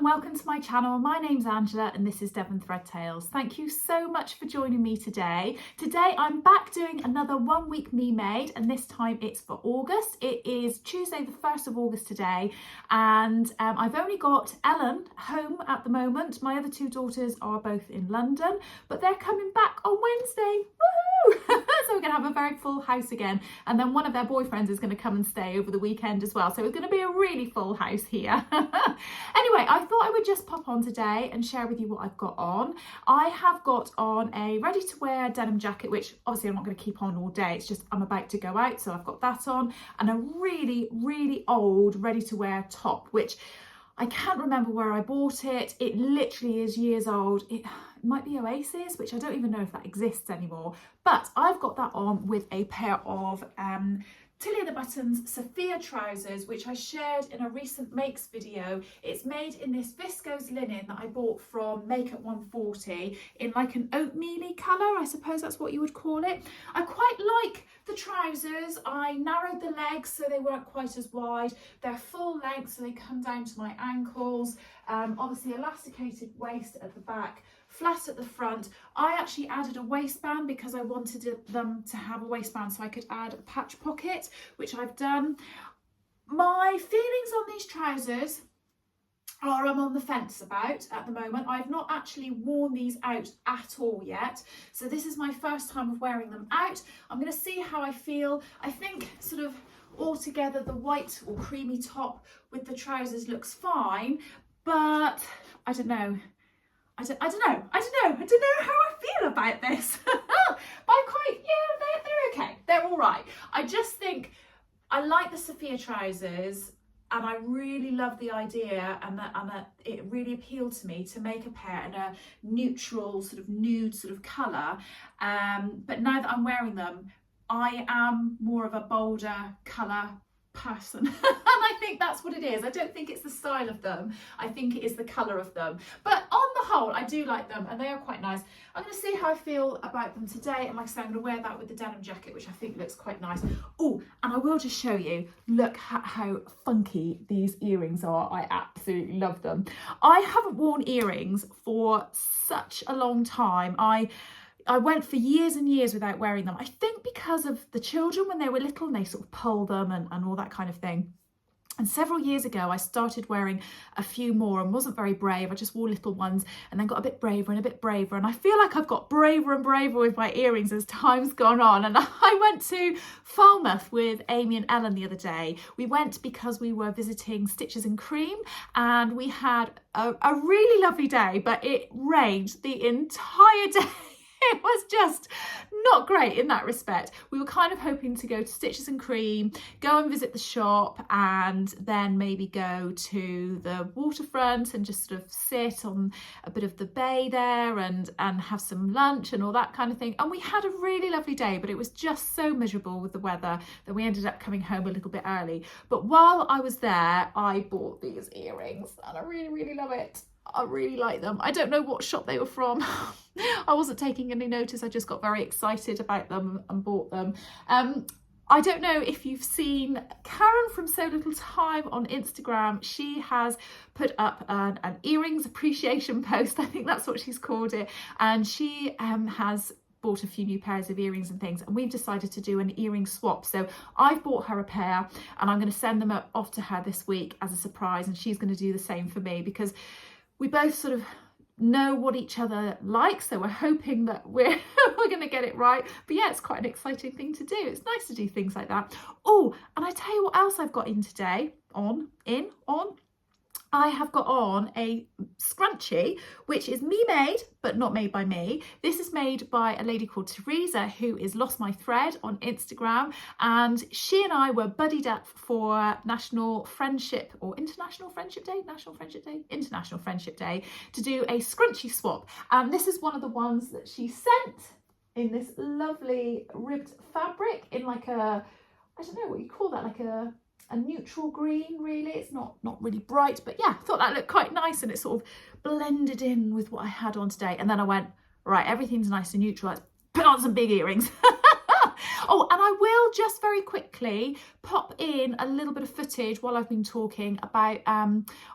welcome to my channel. My name's Angela and this is Devon Thread Tales. Thank you so much for joining me today. Today I'm back doing another 1 week me made, and this time it's for August. It is Tuesday the 1st of August today, and I've only got Ellen home at the moment. My other two daughters are both in London, but they're coming back on Wednesday. Woohoo! So we're going to have a very full house again, and then one of their boyfriends is going to come and stay over the weekend as well, so it's going to be a really full house here. Anyway, I thought I would just pop on today and share with you what I've got on. I have got on a ready to wear denim jacket, which obviously I'm not going to keep on all day, it's just I'm about to go out, so I've got that on, and a really old ready to wear top, which I can't remember where I bought it. It literally is years old. It might be Oasis, which I don't even know if that exists anymore. But I've got that on with a pair of Tilly and the Buttons Safiya trousers, which I shared in a recent makes video. It's made in this viscose linen that I bought from Make at 140 in like an oatmeal-y colour, I suppose that's what you would call it. I quite like the trousers. I narrowed the legs so they weren't quite as wide. They're full length, so they come down to my ankles. Obviously elasticated waist at the back, flat at the front. I actually added a waistband because I wanted them to have a waistband so I could add a patch pocket, which I've done. My feelings on these trousers are I'm on the fence about at the moment. I've not actually worn these out at all yet, so this is my first time of wearing them out. I'm going to see how I feel. I think sort of altogether the white or creamy top with the trousers looks fine, but I don't know. I don't know how I feel about this. But I'm quite, yeah, they're okay. They're all right. I just think I like the Safiya trousers, and I really love the idea, and that it really appealed to me to make a pair in a neutral sort of nude sort of colour. But now that I'm wearing them, I am more of a bolder colour person. And I think that's what it is. I don't think it's the style of them, I think it is the colour of them, but on the whole I do like them and they are quite nice. I'm going to see how I feel about them today, and like I said, I'm going to wear that with the denim jacket, which I think looks quite nice. Oh, and I will just show you, look at how funky these earrings are. I absolutely love them. I haven't worn earrings for such a long time. I went for years and years without wearing them. I think because of the children when they were little and they sort of pulled them and all that kind of thing. And several years ago, I started wearing a few more and wasn't very brave. I just wore little ones and then got a bit braver and a bit braver. And I feel like I've got braver and braver with my earrings as time's gone on. And I went to Falmouth with Amy and Ellen the other day. We went because we were visiting Stitches and Cream, and we had a really lovely day, but it rained the entire day. It was just not great in that respect. We were kind of hoping to go to Stitches and Cream, go and visit the shop, and then maybe go to the waterfront and just sort of sit on a bit of the bay there and have some lunch and all that kind of thing. And we had a really lovely day, but it was just so miserable with the weather that we ended up coming home a little bit early. But while I was there, I bought these earrings and I really love it. I really like them. I don't know what shop they were from. I wasn't taking any notice. I just got very excited about them and bought them. I don't know if you've seen Karen from So Little Time on Instagram. She has put up an earrings appreciation post. I think that's what she's called it. And she has bought a few new pairs of earrings and things, and we've decided to do an earring swap. So I've bought her a pair and I'm going to send them off to her this week as a surprise, and she's going to do the same for me because we both sort of know what each other likes, so we're hoping that we're going to get it right. But yeah, it's quite an exciting thing to do. It's nice to do things like that. Oh, and I tell you what else I've got in today, I have got on a scrunchie, which is me made, but not made by me. This is made by a lady called Theresa, who is Lost My Thread on Instagram. And she and I were buddied up for National Friendship or International Friendship Day to do a scrunchie swap. And this is one of the ones that she sent in this lovely ribbed fabric in like a, I don't know what you call that, like a neutral green, really. It's not really bright, but yeah, I thought that looked quite nice, and it sort of blended in with what I had on today. And then I went, right, everything's nice and neutral, let's put on some big earrings. Oh, and I will just very quickly pop in a little bit of footage while I've been talking about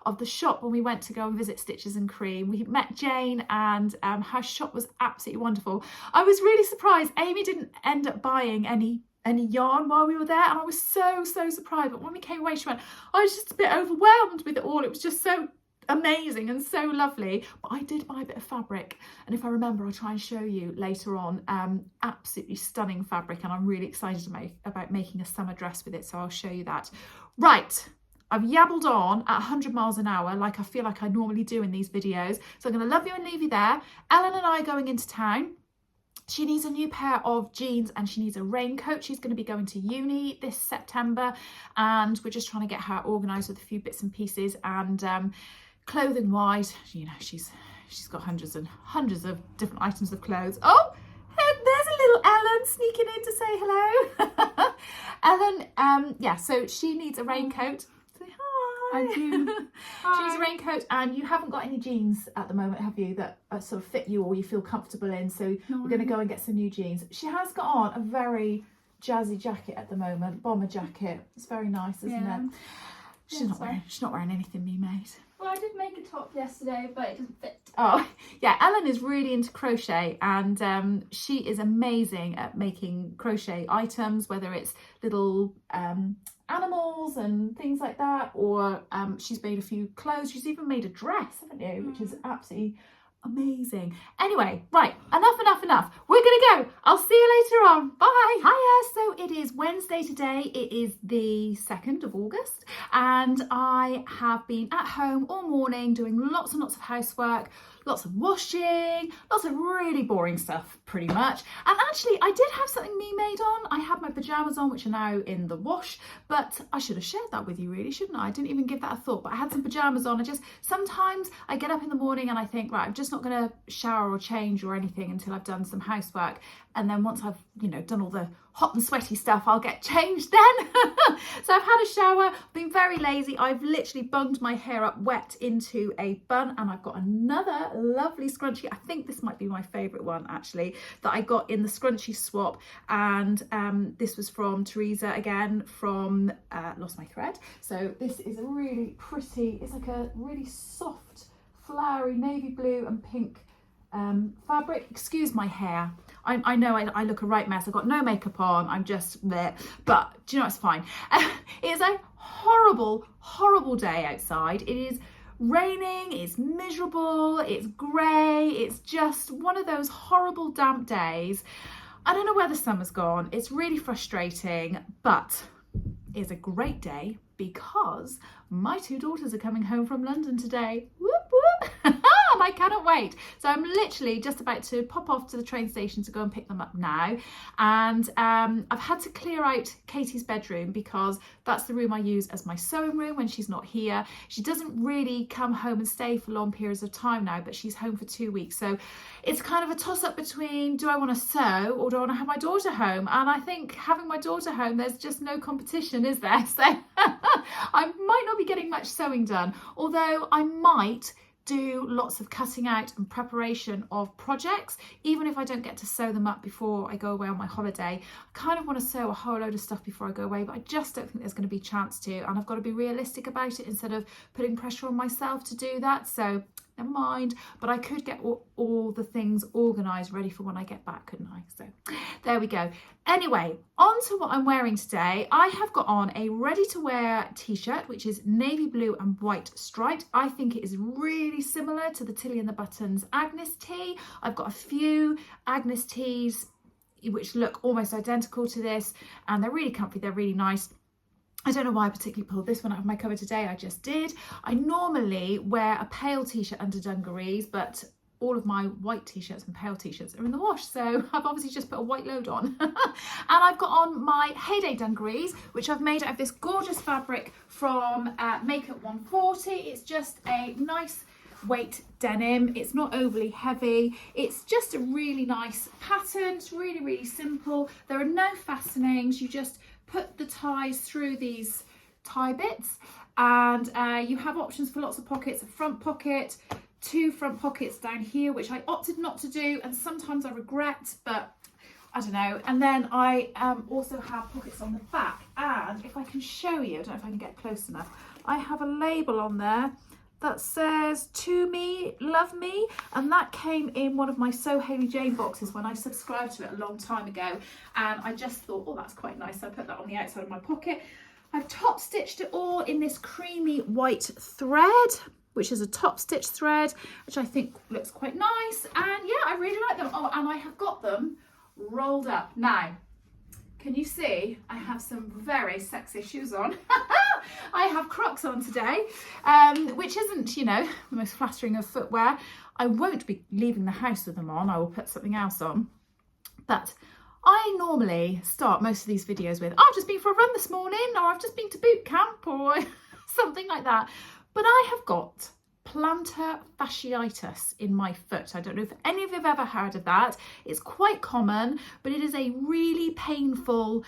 of the shop when we went to go and visit Stitches and Cream. We met Jane, and her shop was absolutely wonderful. I was really surprised Amy didn't end up buying any yarn while we were there, and I was so surprised. But when we came away, she went, I was just a bit overwhelmed with it all. It was just so amazing and so lovely. But I did buy a bit of fabric, and if I remember, I'll try and show you later on. Absolutely stunning fabric, and I'm really excited about making a summer dress with it, so I'll show you that. Right, I've yabbled on at 100 miles an hour like I feel like I normally do in these videos, so I'm going to love you and leave you there. Ellen and I are going into town. She needs a new pair of jeans and she needs a raincoat. She's going to be going to uni this September, and we're just trying to get her organised with a few bits and pieces. And clothing wise, you know, she's got hundreds and hundreds of different items of clothes. Oh, there's a little Ellen sneaking in to say hello. Ellen, yeah, so she needs a raincoat. Say hi. I do. She needs a raincoat, and you haven't got any jeans at the moment, have you, that sort of fit you or you feel comfortable in? So we're going to go and get some new jeans. She has got on a very jazzy jacket at the moment, bomber jacket. It's very nice, isn't it? She's not wearing anything me made. Well, I did make a top yesterday, but it doesn't fit. Oh, yeah, Ellen is really into crochet, and she is amazing at making crochet items, whether it's little animals and things like that, or she's made a few clothes. She's even made a dress, haven't you? Which is absolutely amazing. Anyway, right, enough. We're gonna go. I'll see you later on. Bye. Hiya. So it is Wednesday today. It is the 2nd of August, and I have been at home all morning doing lots and lots of housework, lots of washing, lots of really boring stuff, pretty much. And actually, I did have something me made on. I had my pajamas on, which are now in the wash, but I should have shared that with you, really, shouldn't I? I didn't even give that a thought, but I had some pajamas on. Sometimes I get up in the morning and I think, right, I'm just not going to shower or change or anything until I've done some housework. And then once I've, done all the hot and sweaty stuff, I'll get changed then. So I've had a shower, been very lazy. I've literally bunged my hair up wet into a bun, and I've got another lovely scrunchie. I think this might be my favourite one, actually, that I got in the scrunchie swap. And this was from Theresa, again, from Lost My Thread. So this is a really pretty, it's like a really soft, flowery navy blue and pink fabric. Excuse my hair. I know I look a right mess. I've got no makeup on. I'm just there. But do you know, it's fine. It is a horrible day outside. It is raining, it's miserable, it's grey. It's just one of those horrible damp days. I don't know where the summer's gone. It's really frustrating, but it's a great day because my 2 daughters are coming home from London today. Whoop whoop. I cannot wait. So I'm literally just about to pop off to the train station to go and pick them up now. And I've had to clear out Katie's bedroom because that's the room I use as my sewing room when she's not here. She doesn't really come home and stay for long periods of time now, but she's home for 2 weeks. So it's kind of a toss up between, do I want to sew or do I want to have my daughter home? And I think having my daughter home, there's just no competition, is there? So I might not be getting much sewing done, although I might do lots of cutting out and preparation of projects, even if I don't get to sew them up before I go away on my holiday. I kind of want to sew a whole load of stuff before I go away, but I just don't think there's going to be a chance to, and I've got to be realistic about it instead of putting pressure on myself to do that. So never mind, but I could get all the things organised ready for when I get back, couldn't I? So there we go. Anyway, on to what I'm wearing today. I have got on a ready to wear t-shirt, which is navy blue and white striped. I think it is really similar to the Tilly and the Buttons Agnes tee. I've got a few Agnes tees which look almost identical to this, and they're really comfy, they're really nice. I don't know why I particularly pulled this one out of my cover today, I just did. I normally wear a pale t-shirt under dungarees, but all of my white t-shirts and pale t-shirts are in the wash, so I've obviously just put a white load on. And I've got on my Heyday dungarees, which I've made out of this gorgeous fabric from Makeup 140. It's just a nice weight denim. It's not overly heavy. It's just a really nice pattern. It's really simple. There are no fastenings. You just put the ties through these tie bits, and you have options for lots of pockets. A front pocket, 2 front pockets down here, which I opted not to do, and sometimes I regret, but I don't know. And then I also have pockets on the back, and if I can show you, I don't know if I can get close enough, I have a label on there that says "To Me, Love Me," and that came in one of my So Hayley Jane boxes when I subscribed to it a long time ago, and I just thought, oh, that's quite nice, so I put that on the outside of my pocket. I've top stitched it all in this creamy white thread, which is a top stitch thread, which I think looks quite nice, and yeah, I really like them. Oh, and I have got them rolled up. Now, can you see I have some very sexy shoes on? I have Crocs on today, which isn't, you know, the most flattering of footwear. I won't be leaving the house with them on. I will put something else on. But I normally start most of these videos with, "I've just been for a run this morning," or "I've just been to boot camp," or something like that. But I have got plantar fasciitis in my foot. I don't know if any of you have ever heard of that. It's quite common, but it is a really painful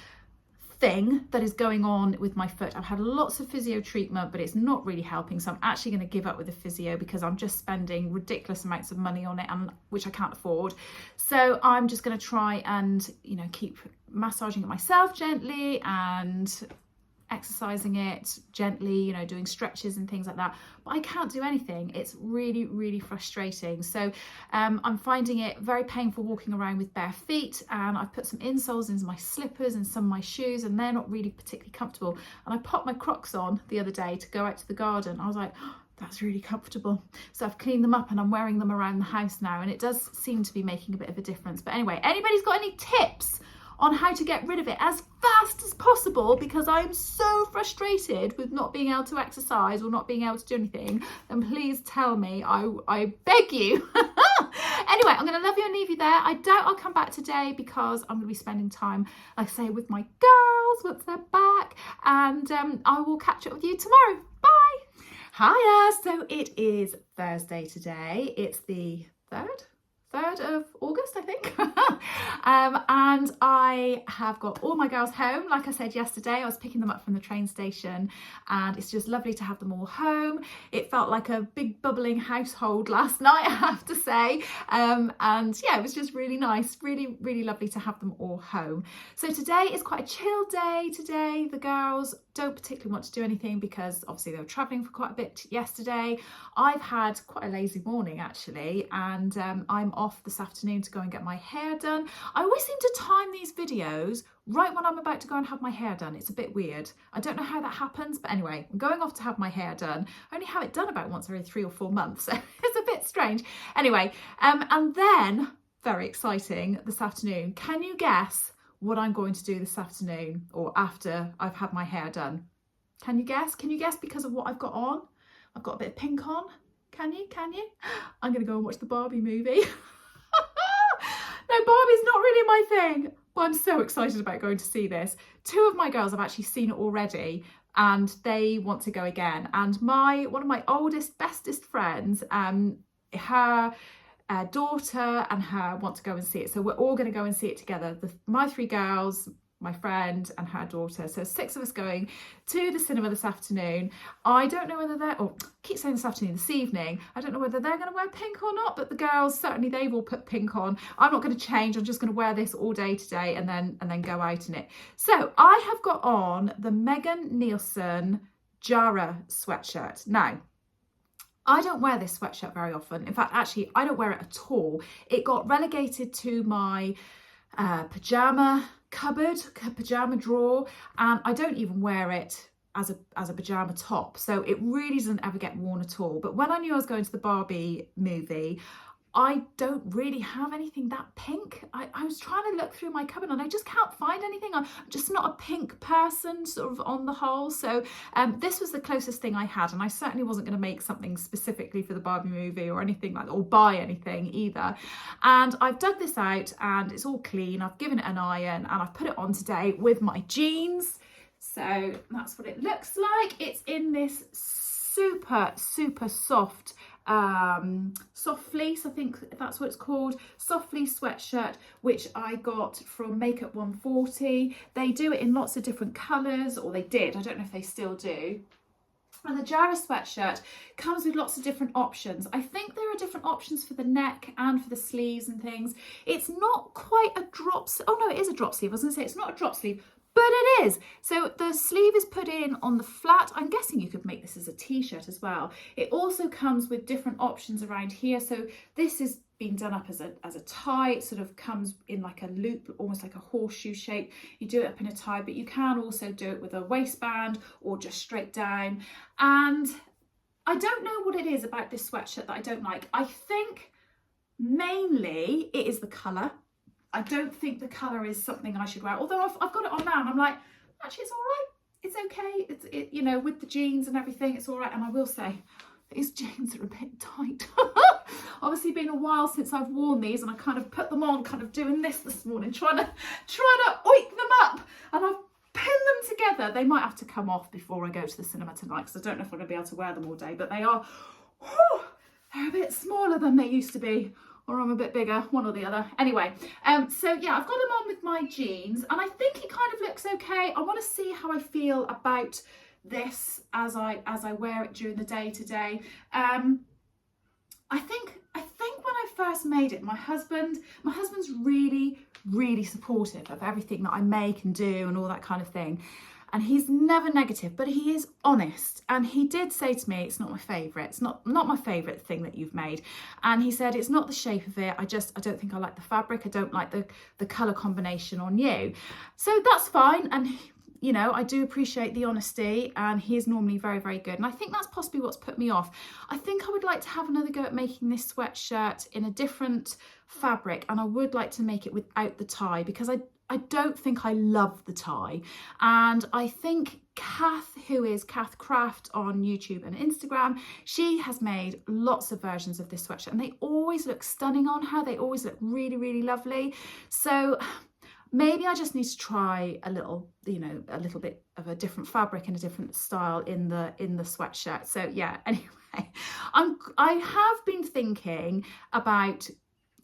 thing that is going on with my foot. I've had lots of physio treatment, but it's not really helping, so I'm actually going to give up with the physio because I'm just spending ridiculous amounts of money on it, and which I can't afford. So I'm just going to try and, you know, keep massaging it myself gently and exercising it gently, you know, doing stretches and things like that, but I can't do anything. It's really, really frustrating. So I'm finding it very painful walking around with bare feet, and I've put some insoles into my slippers and some of my shoes, and they're not really particularly comfortable. And I popped my Crocs on the other day to go out to the garden. I was like, oh, that's really comfortable. So I've cleaned them up and I'm wearing them around the house now, and it does seem to be making a bit of a difference. But anyway, anybody's got any tips on how to get rid of it as fast as possible, because I'm so frustrated with not being able to exercise or not being able to do anything, then please tell me. I beg you. Anyway, I'm going to love you and leave you there. I doubt I'll come back today because I'm going to be spending time, like I say, with my girls once they're back, and I will catch up with you tomorrow. Bye. Hiya. So it is Thursday today. It's the 3rd of August, I think. And I have got all my girls home. Like I said yesterday, I was picking them up from the train station, and it's just lovely to have them all home. It felt like a big bubbling household last night, I have to say. And yeah, it was just really nice, really, really lovely to have them all home. So today is quite a chill day today. The girls don't particularly want to do anything because obviously they were travelling for quite a bit yesterday. I've had quite a lazy morning actually, and I'm off this afternoon to go and get my hair done. I always seem to time these videos right when I'm about to go and have my hair done. It's a bit weird. I don't know how that happens, but anyway, I'm going off to have my hair done. I only have it done about once every 3 or 4 months, so it's a bit strange. Anyway, and then, very exciting, this afternoon, can you guess what I'm going to do this afternoon, or after I've had my hair done? Can you guess? Can you guess because of what I've got on? I've got a bit of pink on. Can you? I'm going to go and watch the Barbie movie. No, Barbie's not really my thing, but I'm so excited about going to see this. 2 of my girls have actually seen it already, and they want to go again. And one of my oldest, bestest friends, her daughter and her want to go and see it. So we're all going to go and see it together. My 3 girls, my friend and her daughter. So 6 of us going to the cinema this afternoon. I don't know whether they're, or I keep saying this afternoon, this evening, I don't know whether they're going to wear pink or not, but the girls, certainly they've all put pink on. I'm not going to change. I'm just going to wear this all day today and then go out in it. So I have got on the Megan Nielsen Jara sweatshirt. Now, I don't wear this sweatshirt very often. In fact, actually, I don't wear it at all. It got relegated to my pajama cupboard, pajama drawer, and I don't even wear it as a pajama top. So it really doesn't ever get worn at all. But when I knew I was going to the Barbie movie, I don't really have anything that pink. I was trying to look through my cupboard and I just can't find anything. I'm just not a pink person sort of on the whole. So this was the closest thing I had, and I certainly wasn't going to make something specifically for the Barbie movie or anything like that, or buy anything either. And I've dug this out and it's all clean. I've given it an iron and I've put it on today with my jeans. So that's what it looks like. It's in this super, super soft fleece, I think that's what it's called, soft fleece sweatshirt, which I got from Makeup 140. They do it in lots of different colours, or they did, I don't know if they still do. And the Jara sweatshirt comes with lots of different options. I think there are different options for the neck and for the sleeves and things. It's not quite a drop, oh no, it is a drop sleeve. I was gonna say it's not a drop sleeve, but it is. So the sleeve is put in on the flat. I'm guessing you could make this as a t-shirt as well. It also comes with different options around here. So this is being done up as a tie. It sort of comes in like a loop, almost like a horseshoe shape. You do it up in a tie, but you can also do it with a waistband or just straight down. And I don't know what it is about this sweatshirt that I don't like. I think mainly it is the colour. I don't think the colour is something I should wear, although I've got it on now and I'm like, actually it's all right, it's okay, you know, with the jeans and everything, it's all right. And I will say, these jeans are a bit tight. Obviously been a while since I've worn these, and I kind of put them on, kind of doing this morning, trying to oik them up, and I've pinned them together. They might have to come off before I go to the cinema tonight, because I don't know if I'm going to be able to wear them all day, but they are, whew, they're a bit smaller than they used to be. Or I'm a bit bigger, one or the other. Anyway, so yeah, I've got them on with my jeans, and I think it kind of looks okay. I want to see how I feel about this as I wear it during the day today. I think when I first made it, my husband's really supportive of everything that I make and do and all that kind of thing. And he's never negative, but he is honest. And he did say to me, it's not my favourite. It's not my favourite thing that you've made. And he said, it's not the shape of it. I don't think I like the fabric. I don't like the colour combination on you. So that's fine. And, you know, I do appreciate the honesty, and he is normally very, very good. And I think that's possibly what's put me off. I think I would like to have another go at making this sweatshirt in a different fabric. And I would like to make it without the tie, because I don't think I love the tie. And I think Kath, who is Kath Craft on YouTube and Instagram, she has made lots of versions of this sweatshirt, and they always look stunning on her. They always look really, really lovely. So maybe I just need to try a little, you know, a little bit of a different fabric and a different style in the sweatshirt. So yeah, anyway, I have been thinking about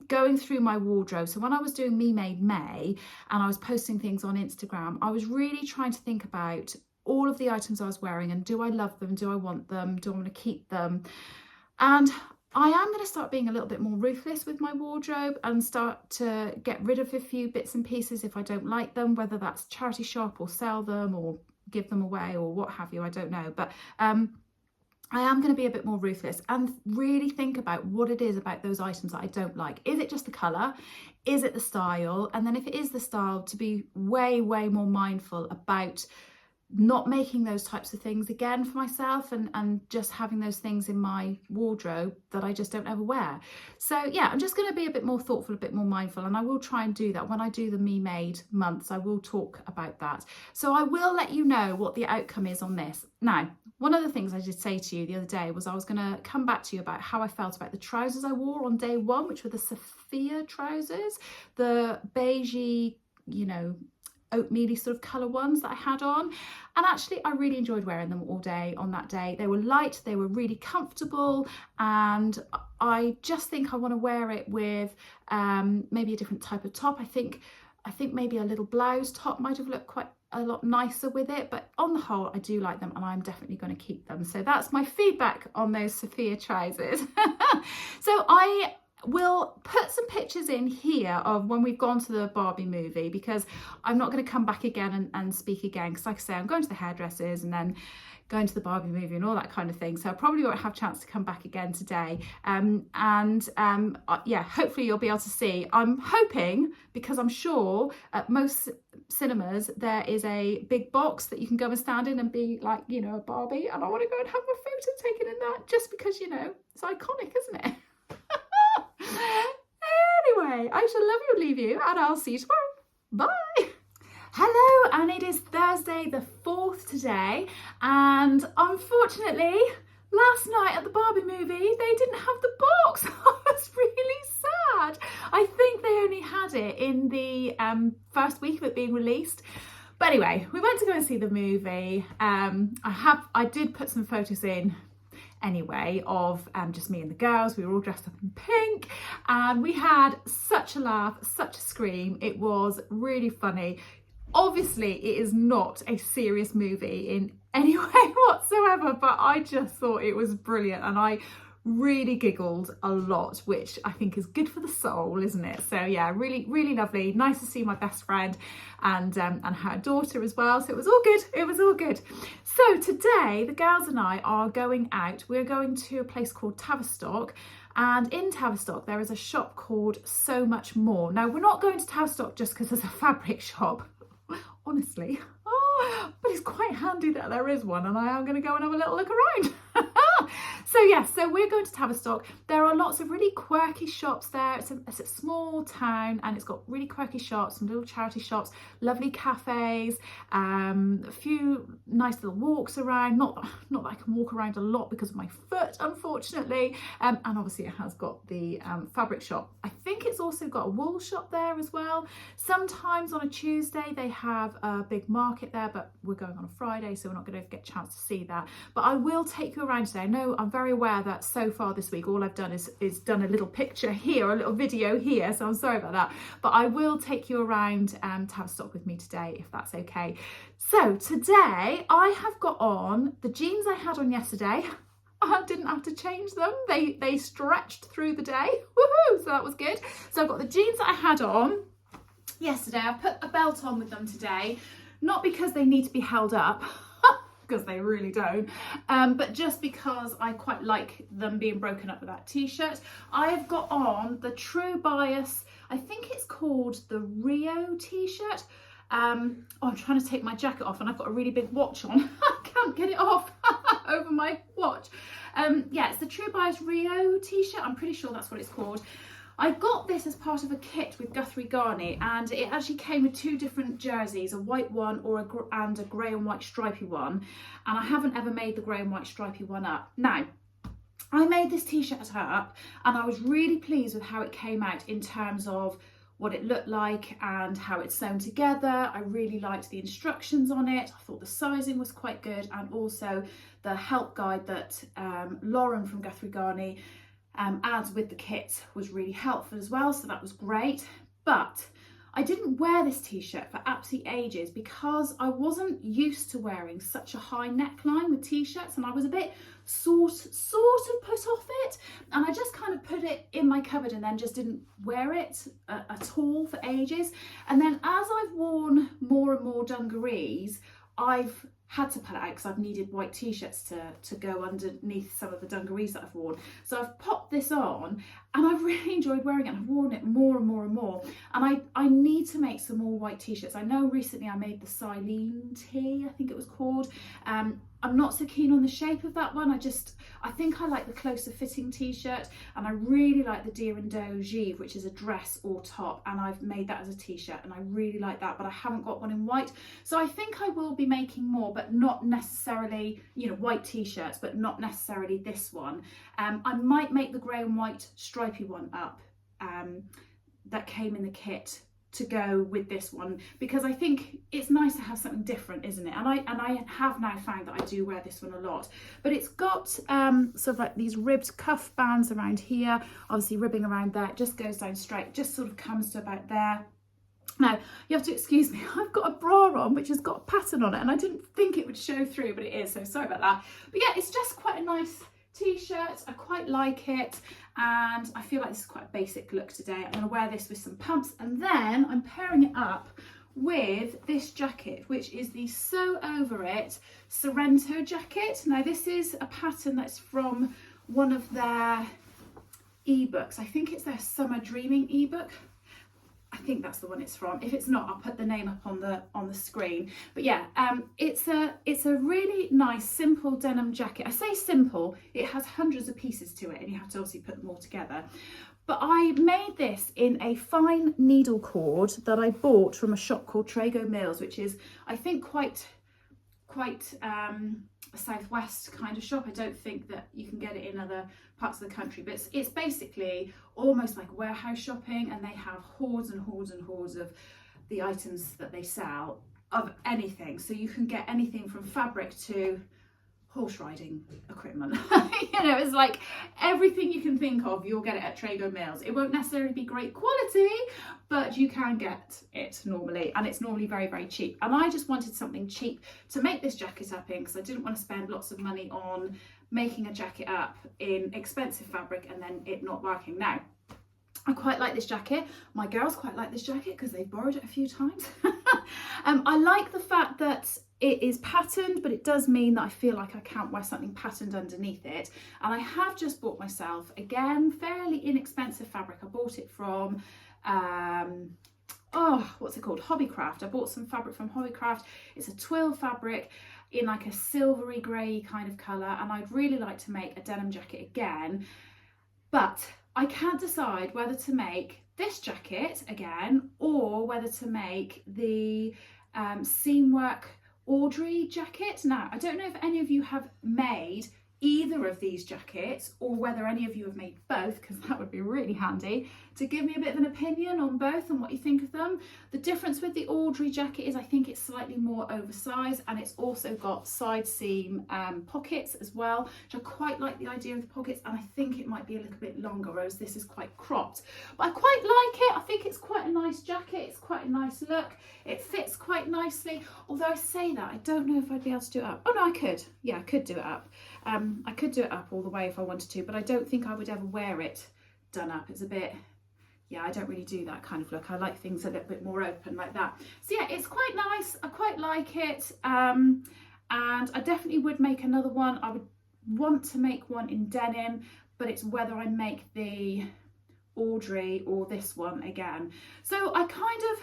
going through my wardrobe. So when I was doing Me Made May and I was posting things on Instagram, I was really trying to think about all of the items I was wearing, and do I love them? Do I want them? Do I want to keep them? And I am going to start being a little bit more ruthless with my wardrobe and start to get rid of a few bits and pieces if I don't like them, whether that's charity shop or sell them or give them away or what have you, I don't know. But I am going to be a bit more ruthless and really think about what it is about those items that I don't like. Is it just the colour? Is it the style? And then if it is the style, to be way, way more mindful about not making those types of things again for myself, and just having those things in my wardrobe that I just don't ever wear. So yeah, I'm just going to be a bit more thoughtful, a bit more mindful, and I will try and do that when I do the Me Made months. I will talk about that. So I will let you know what the outcome is on this. Now, one of the things I did say to you the other day was I was going to come back to you about how I felt about the trousers I wore on day one, which were the Safiya trousers, the beigey, you know, oatmeal sort of colour ones that I had on. And actually I really enjoyed wearing them all day on that day. They were light, they were really comfortable, and I just think I want to wear it with maybe a different type of top. I think maybe a little blouse top might have looked quite a lot nicer with it, but on the whole I do like them, and I'm definitely going to keep them. So that's my feedback on those Safiya trousers. So I will put some pictures in here of when we've gone to the Barbie movie, because I'm not going to come back again and speak again, because like I say, I'm going to the hairdressers and then going to the Barbie movie and all that kind of thing, so I probably won't have a chance to come back again today. Yeah, hopefully you'll be able to see. I'm hoping, because I'm sure at most cinemas there is a big box that you can go and stand in and be like, you know, a Barbie, and I want to go and have my photo taken in that, just because, you know, it's iconic, isn't it? Anyway, I shall love you and leave you, and I'll see you tomorrow. Bye. Hello, and it is Thursday the 4th today, and unfortunately last night at the Barbie movie they didn't have the box. I was really sad. I think they only had it in the first week of it being released. But anyway, we went to go and see the movie. I did put some photos in anyway of just me and the girls. We were all dressed up in pink, and we had such a laugh, such a scream. It was really funny. Obviously, it is not a serious movie in any way whatsoever, but I just thought it was brilliant and I really giggled a lot, which I think is good for the soul, isn't it? So yeah, really, really lovely. Nice to see my best friend and her daughter as well. So it was all good. It was all good. So today, the girls and I are going out. We're going to a place called Tavistock. And in Tavistock, there is a shop called So Much More. Now, we're not going to Tavistock just because there's a fabric shop, honestly. But it's quite handy that there is one, and I am going to go and have a little look around. So yes, so we're going to Tavistock. There are lots of really quirky shops there. It's a small town and it's got really quirky shops, some little charity shops, lovely cafes, a few nice little walks around. Not that I can walk around a lot because of my foot, unfortunately. And obviously it has got the fabric shop. I think it's also got a wool shop there as well. Sometimes on a Tuesday they have a big market there, but we're going on a Friday, so we're not going to get a chance to see that. But I will take you around today. I know I'm very aware that so far this week all I've done is done a little picture here, a little video here, so I'm sorry about that, but I will take you around Tavistock with me today if that's okay. So today I have got on the jeans I had on yesterday. I didn't have to change them, they stretched through the day. Woohoo! So that was good. So I've got the jeans that I had on yesterday. I've put a belt on with them today, not because they need to be held up, because they really don't, but just because I quite like them being broken up with that t-shirt. I have got on the True Bias, I think it's called the Rio t-shirt. I'm trying to take my jacket off and I've got a really big watch on. I can't get it off over my watch. Yeah, it's the True Bias Rio t-shirt. I'm pretty sure that's what it's called. I got this as part of a kit with Guthrie Garney, and it actually came with two different jerseys, a white one and a grey and white stripy one. And I haven't ever made the grey and white stripy one up. Now, I made this t-shirt up and I was really pleased with how it came out in terms of what it looked like and how it's sewn together. I really liked the instructions on it. I thought the sizing was quite good, and also the help guide that Lauren from Guthrie Garney adds with the kit was really helpful as well, so that was great. But I didn't wear this t-shirt for absolutely ages because I wasn't used to wearing such a high neckline with t-shirts, and I was a bit sort of put off it, and I just kind of put it in my cupboard and then just didn't wear it at all for ages. And then as I've worn more and more dungarees, I've had to pull it out because I've needed white t-shirts to go underneath some of the dungarees that I've worn. So I've popped this on and I've really enjoyed wearing it. I've worn it more and more and more. And I need to make some more white t-shirts. I know recently I made the Silene tee, I think it was called. I'm not so keen on the shape of that one. I think I like the closer fitting t-shirt, and I really like the Deer and Doe Givre, which is a dress or top, and I've made that as a t-shirt and I really like that, but I haven't got one in white. So I think I will be making more, but not necessarily, white t-shirts, but not necessarily this one. I might make the grey and white stripy one up that came in the kit to go with this one, because I think it's nice to have something different, isn't it? And I have now found that I do wear this one a lot. But it's got sort of like these ribbed cuff bands around here, obviously ribbing around there. It just goes down straight, just sort of comes to about there. Now, you have to excuse me, I've got a bra on which has got a pattern on it, and I didn't think it would show through, but it is, so sorry about that. But yeah, it's just quite a nice t-shirt. I quite like it, and I feel like this is quite a basic look today. I'm going to wear this with some pumps, and then I'm pairing it up with this jacket, which is the Sew Over It Sorrento jacket. Now, this is a pattern that's from one of their ebooks. I think it's their Summer Dreaming ebook. I think that's the one it's from. If it's not, I'll put the name up on the screen. But yeah, it's a really nice simple denim jacket. I say simple, it has hundreds of pieces to it, and you have to obviously put them all together. But I made this in a fine needle cord that I bought from a shop called Trago Mills, which is, I think, quite a southwest kind of shop. I don't think that you can get it in other parts of the country, but it's basically almost like warehouse shopping, and they have hordes and hordes and hordes of the items that they sell of anything. So you can get anything from fabric to horse riding equipment. You know, it's like everything you can think of, you'll get it at Trago Mills. It won't necessarily be great quality, but you can get it normally, and it's normally very, very cheap. And I just wanted something cheap to make this jacket up in, because I didn't want to spend lots of money on making a jacket up in expensive fabric and then it not working. Now, I quite like this jacket. My girls quite like this jacket because they've borrowed it a few times. I like the fact that it is patterned, but it does mean that I feel like I can't wear something patterned underneath it. And I have just bought myself, again, fairly inexpensive fabric. I bought it from, what's it called? Hobbycraft. I bought some fabric from Hobbycraft. It's a twill fabric in like a silvery grey kind of colour. And I'd really like to make a denim jacket again. But I can't decide whether to make this jacket again or whether to make the seamwork Audrey jacket. Now, I don't know if any of you have made either of these jackets or whether any of you have made both, because that would be really handy to give me a bit of an opinion on both and what you think of them. The difference with the Audrey jacket is I think it's slightly more oversized, and it's also got side seam pockets as well, which I quite like the idea of the pockets, and I think it might be a little bit longer, whereas this is quite cropped. But I quite like it. I think it's quite a nice jacket. It's quite a nice look. It fits quite nicely, although I say that, I don't know if I'd be able to do it up. Oh no, I could. Yeah, I could do it up. I could do it up all the way if I wanted to, but I don't think I would ever wear it done up. It's a bit, yeah, I don't really do that kind of look. I like things a little bit more open like that. So yeah, it's quite nice. I quite like it. And I definitely would make another one. I would want to make one in denim, but it's whether I make the Audrey or this one again. So I kind of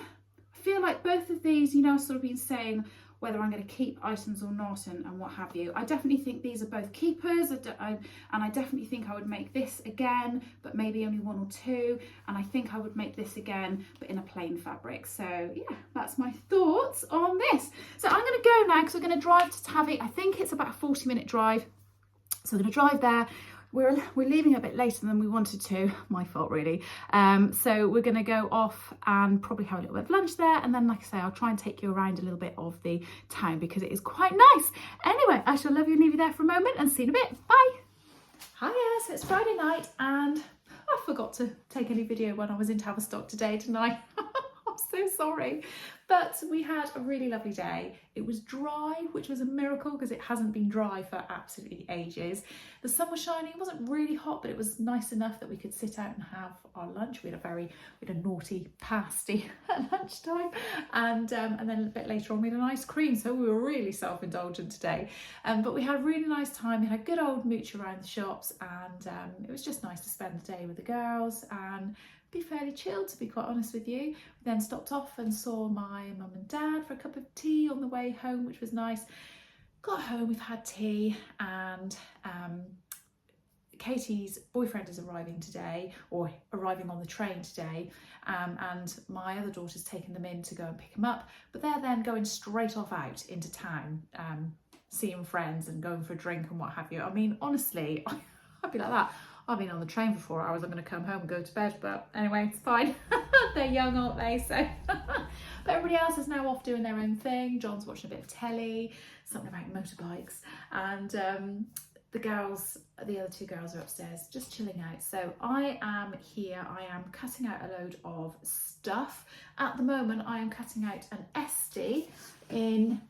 feel like both of these, you know, I've sort of been saying whether I'm going to keep items or not and what have you. I definitely think these are both keepers, and I definitely think I would make this again, but maybe only one or two, and I think I would make this again, but in a plain fabric. So yeah, that's my thoughts on this. So I'm going to go now because we're going to drive to Tavistock. I think it's about a 40-minute drive, so we're going to drive there. We're leaving a bit later than we wanted to, my fault really. So we're going to go off and probably have a little bit of lunch there, and then like I say, I'll try and take you around a little bit of the town because it is quite nice. Anyway, I shall love you and leave you there for a moment and see you in a bit. Bye. Hiya, so it's Friday night and I forgot to take any video when I was in Tavistock today, didn't I? I'm so sorry. But we had a really lovely day. It was dry, which was a miracle because it hasn't been dry for absolutely ages. The sun was shining. It wasn't really hot, but it was nice enough that we could sit out and have our lunch. We had a naughty pasty at lunchtime, and then a bit later on we had an ice cream. So we were really self-indulgent today. But we had a really nice time. We had a good old mooch around the shops, and it was just nice to spend the day with the girls and be fairly chilled, to be quite honest with you. We then stopped off and saw my mum and dad for a cup of tea on the way home, which was nice. Got home, we've had tea, and Katie's boyfriend is arriving today, or arriving on the train today, and my other daughter's taken them in to go and pick him up, but they're then going straight off out into town, seeing friends and going for a drink and what have you. I mean, honestly, I'd be like that. I've been on the train for 4 hours. I'm going to come home and go to bed, but anyway, it's fine. They're young, aren't they? So, but everybody else is now off doing their own thing. John's watching a bit of telly, something about motorbikes, and the other two girls are upstairs just chilling out. So I am here. I am cutting out a load of stuff. At the moment, I am cutting out an Esty in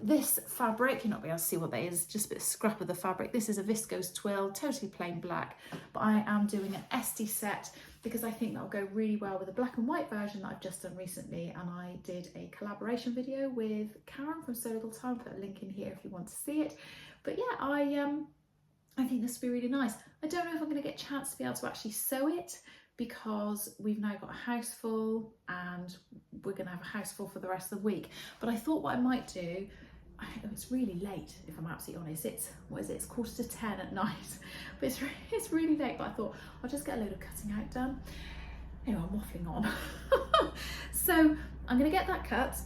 this fabric. You're not going to be able to see what that is, just a bit of scrap of the fabric. This is a viscose twill, totally plain black, but I am doing an Esty set because I think that'll go really well with the black and white version that I've just done recently. And I did a collaboration video with Karen from So Little Time. Put a link in here if you want to see it. But yeah, I think this will be really nice. I don't know if I'm going to get a chance to be able to actually sew it, because we've now got a house full and we're going to have a house full for the rest of the week. But I thought what I might do, it's really late if I'm absolutely honest, it's 10:15 at night, but it's really late, but I thought I'll just get a load of cutting out done. Anyway, I'm waffling on. So I'm going to get that cut,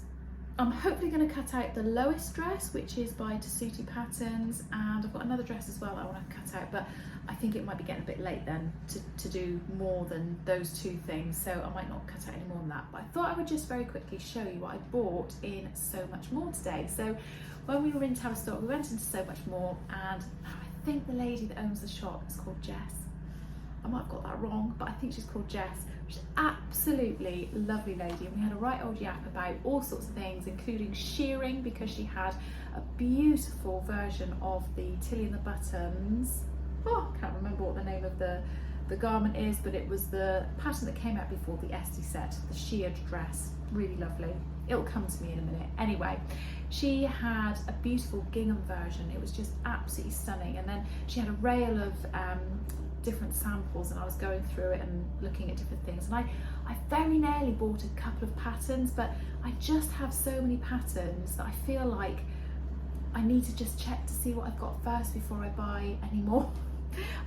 I'm hopefully going to cut out the lowest dress, which is by Tavistock Patterns, and I've got another dress as well that I want to cut out, but I think it might be getting a bit late then to do more than those two things, so I might not cut out any more than that. But I thought I would just very quickly show you what I bought in So Much More today. So when we were in Tavistock, we went into So Much More, and I think the lady that owns the shop is called Jess. I might have got that wrong, but I think she's called Jess. She's an absolutely lovely lady, and we had a right old yap about all sorts of things, including shearing, because she had a beautiful version of the Tilly and the Buttons. Oh, I can't remember what the name of the garment is, but it was the pattern that came out before the Esty set, the sheared dress. Really lovely. It'll come to me in a minute. Anyway, she had a beautiful gingham version. It was just absolutely stunning, and then she had a rail of different samples, and I was going through it and looking at different things, and I very nearly bought a couple of patterns, but I just have so many patterns that I feel like I need to just check to see what I've got first before I buy any more.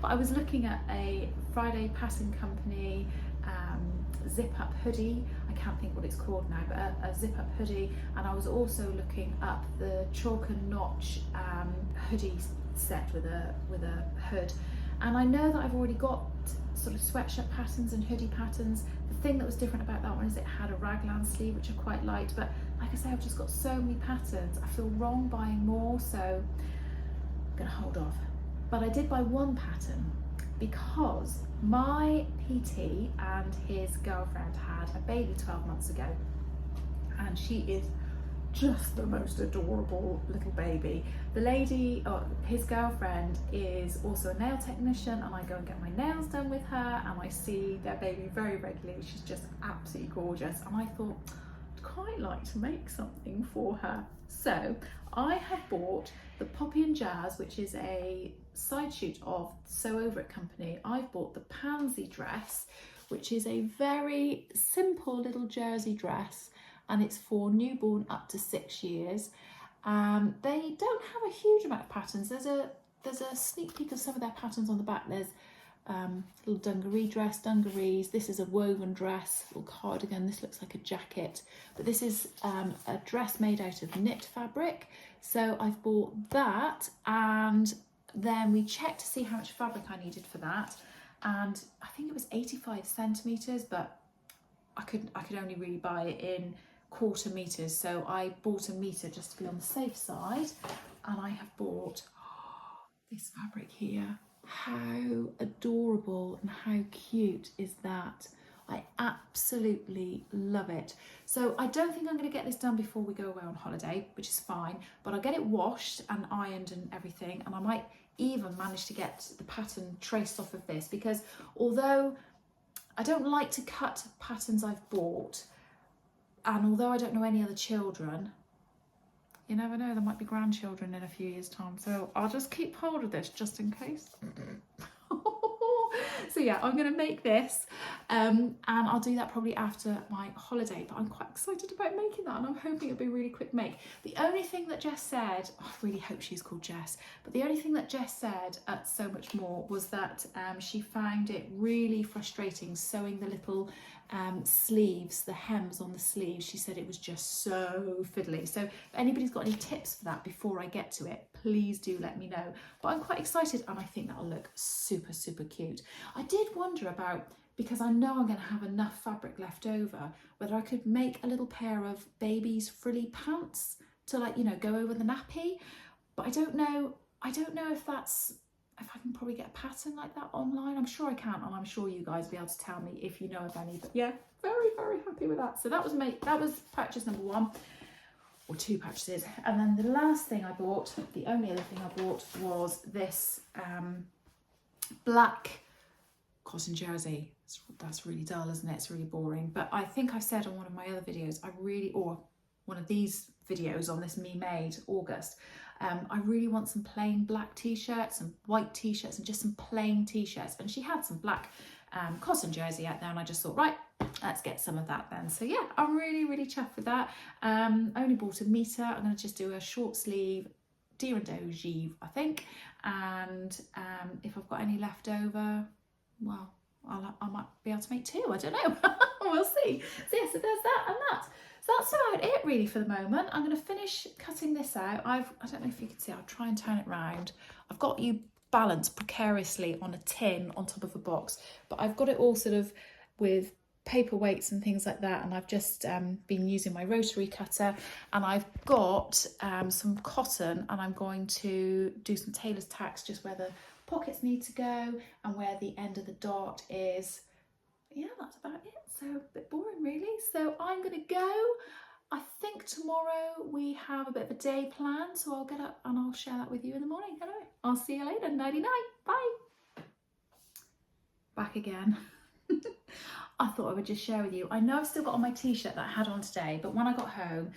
But I was looking at a Friday Pattern Company zip up hoodie. I can't think what it's called now, but a zip up hoodie, and I was also looking up the chalk and notch hoodie set with a hood. And I know that I've already got sort of sweatshirt patterns and hoodie patterns. The thing that was different about that one is it had a raglan sleeve, which I quite liked, but like I say, I've just got so many patterns. I feel wrong buying more, so I'm gonna hold off. But I did buy one pattern because my PT and his girlfriend had a baby 12 months ago, and she is just the most adorable little baby. The lady, or his girlfriend, is also a nail technician, and I go and get my nails done with her, and I see their baby very regularly. She's just absolutely gorgeous, and I thought I'd quite like to make something for her. So I have bought the Poppy and Jazz, which is a side shoot of Sew Over It company. I've bought the Pansy dress, which is a very simple little jersey dress, and it's for newborn up to 6 years. They don't have a huge amount of patterns. There's a sneak peek of some of their patterns on the back. There's little dungaree dress, dungarees. This is a woven dress, little cardigan. This looks like a jacket, but this is a dress made out of knit fabric. So I've bought that, and then we checked to see how much fabric I needed for that, and I think it was 85 centimeters, but I could only really buy it in quarter meters, so I bought a meter just to be on the safe side. And I have bought this fabric here. How adorable and how cute is that? I absolutely love it. So I don't think I'm going to get this done before we go away on holiday, which is fine, but I'll get it washed and ironed and everything, and I might even manage to get the pattern traced off of this, because although I don't like to cut patterns I've bought, and although I don't know any other children, you never know, there might be grandchildren in a few years' time, so I'll just keep hold of this just in case. So yeah, I'm going to make this, and I'll do that probably after my holiday, but I'm quite excited about making that, and I'm hoping it'll be a really quick make. The only thing that Jess said, I really hope she's called Jess, but the only thing that Jess said at So Much More was that she found it really frustrating sewing the little sleeves, the hems on the sleeves. She said it was just so fiddly. So if anybody's got any tips for that before I get to it, please do let me know. But I'm quite excited, and I think that'll look super, super cute. I did wonder about, because I know I'm going to have enough fabric left over, whether I could make a little pair of baby's frilly pants to, like, you know, go over the nappy. But I don't know if I can probably get a pattern like that online. I'm sure I can, and I'm sure you guys will be able to tell me if you know of any. But yeah, very, very happy with that. So that was purchase number one, or two purchases. And then the last thing I bought, the only other thing I bought, was this black cotton jersey. That's really dull, isn't it? It's really boring. But I think I said on one of my other videos, or one of these videos on this Me Made August, I really want some plain black t-shirts and white t-shirts and just some plain t-shirts. And she had some black cotton jersey out there, and I just thought, right, let's get some of that then. So yeah, I'm really, really chuffed with that. I only bought a meter. I'm going to just do a short sleeve deer and doe Givre, I think. And if I've got any left over, well, I might be able to make two. I don't know. We'll see. So yeah, so there's that and that. So that's about about it really for the moment. I'm going to finish cutting this out. I don't know if you can see, I'll try and turn it round. I've got you balanced precariously on a tin on top of a box, but I've got it all sort of with paper weights and things like that, and I've just been using my rotary cutter, and I've got some cotton, and I'm going to do some tailor's tacks just where the pockets need to go and where the end of the dart is. Yeah, that's about it. So a bit boring really. So I'm gonna go. I think tomorrow we have a bit of a day plan, so I'll get up and I'll share that with you in the morning. Anyway, I'll see you later. Nighty night. Bye. Back again. I thought I would just share with you. I know I've still got on my t-shirt that I had on today, but when I got home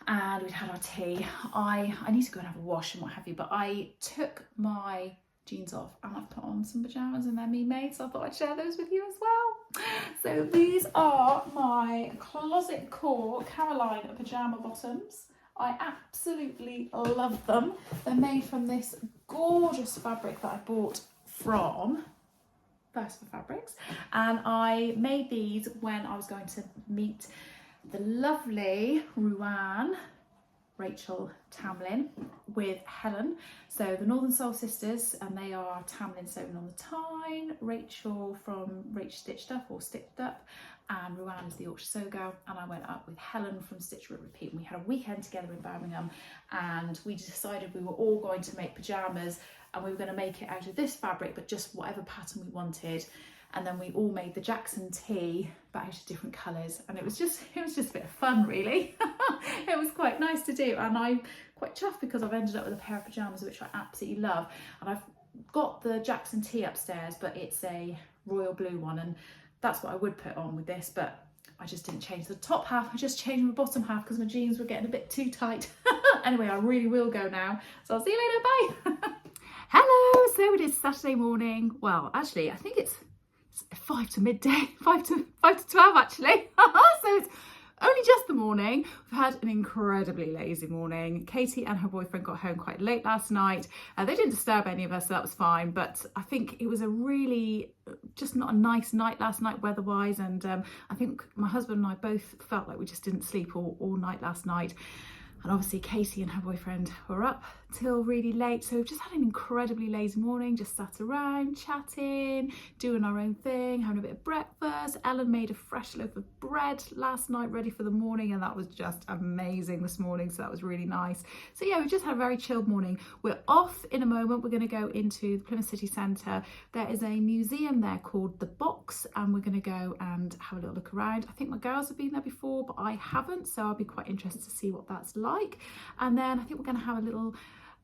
and we'd had our tea, I need to go and have a wash and what have you, but I took my jeans off and I've put on some pajamas and they're me made, so I thought I'd share those with you as well. So these are my Closet Core Carolina pajama bottoms. I absolutely love them. They're made from this gorgeous fabric that I bought from First for Fabrics, and I made these when I was going to meet the lovely Rachel Tamlin with Helen. So the Northern Soul sisters, and they are Tamlin Sewing on the Tyne, Rachel from Rach Stitched Up or Stitched Up, and Ruan is the Yorkshire Sew Girl, and I went up with Helen from Stitch Rip Repeat, and we had a weekend together in Birmingham, and we decided we were all going to make pajamas, and we were going to make it out of this fabric, but just whatever pattern we wanted. And then we all made the Jackson tee, but out of different colours, and it was just a bit of fun really. It was quite nice to do, and I'm quite chuffed because I've ended up with a pair of pyjamas which I absolutely love, and I've got the Jackson tee upstairs, but it's a royal blue one, and that's what I would put on with this, but I just didn't change the top half, I just changed my bottom half because my jeans were getting a bit too tight. Anyway, I really will go now, so I'll see you later, bye. Hello, so it is Saturday morning. Well, actually, I think it's 5 to midday, 5 to 12 actually. So it's only just the morning. We've had an incredibly lazy morning. Katie and her boyfriend got home quite late last night. They didn't disturb any of us, so that was fine. But I think it was a really, just not a nice night last night weather-wise. And I think my husband and I both felt like we just didn't sleep all night last night. And obviously Katie and her boyfriend were up till really late. So we've just had an incredibly lazy morning, just sat around, chatting, doing our own thing, having a bit of breakfast. Ellen made a fresh loaf of bread last night, ready for the morning, and that was just amazing this morning. So that was really nice. So yeah, we just had a very chilled morning. We're off in a moment. We're gonna go into the Plymouth City Centre. There is a museum there called The Box, and we're gonna go and have a little look around. I think my girls have been there before, but I haven't, so I'll be quite interested to see what that's like. And then I think we're gonna have a little,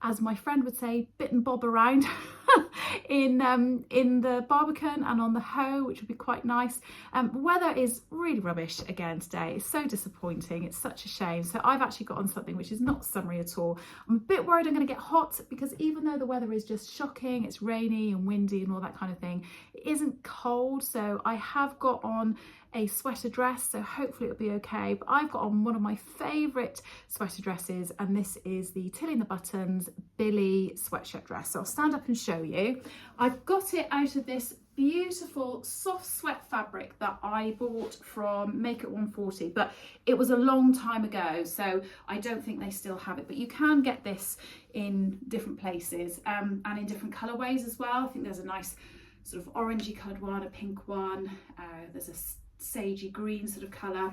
as my friend would say, bit and bob around in the Barbican and on the Hoe, which would be quite nice. Weather is really rubbish again today. It's so disappointing. It's such a shame. So I've actually got on something which is not summery at all. I'm a bit worried I'm going to get hot because even though the weather is just shocking, it's rainy and windy and all that kind of thing, it isn't cold. So I have got on a sweater dress, so hopefully it'll be okay. But I've got on one of my favourite sweater dresses, and this is the Tilly and the Buttons Billy sweatshirt dress. So I'll stand up and show you. I've got it out of this beautiful soft sweat fabric that I bought from Make It 140, but it was a long time ago, so I don't think they still have it. But you can get this in different places and in different colourways as well. I think there's a nice sort of orangey coloured one, a pink one, there's a sagey green sort of colour,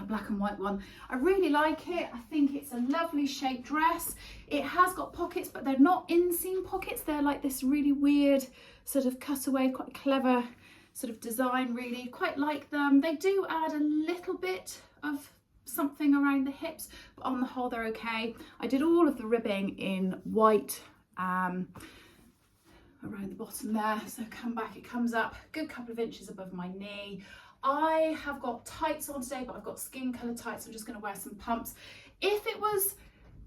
a black and white one. I really like it. I think it's a lovely shaped dress. It has got pockets, but they're not inseam pockets. They're like this really weird sort of cutaway, quite clever sort of design, really. Quite like them. They do add a little bit of something around the hips, but on the whole they're okay. I did all of the ribbing in white around the bottom there, so come back, it comes up a good couple of inches above my knee. I have got tights on today, but I've got skin colour tights. I'm just going to wear some pumps. If it was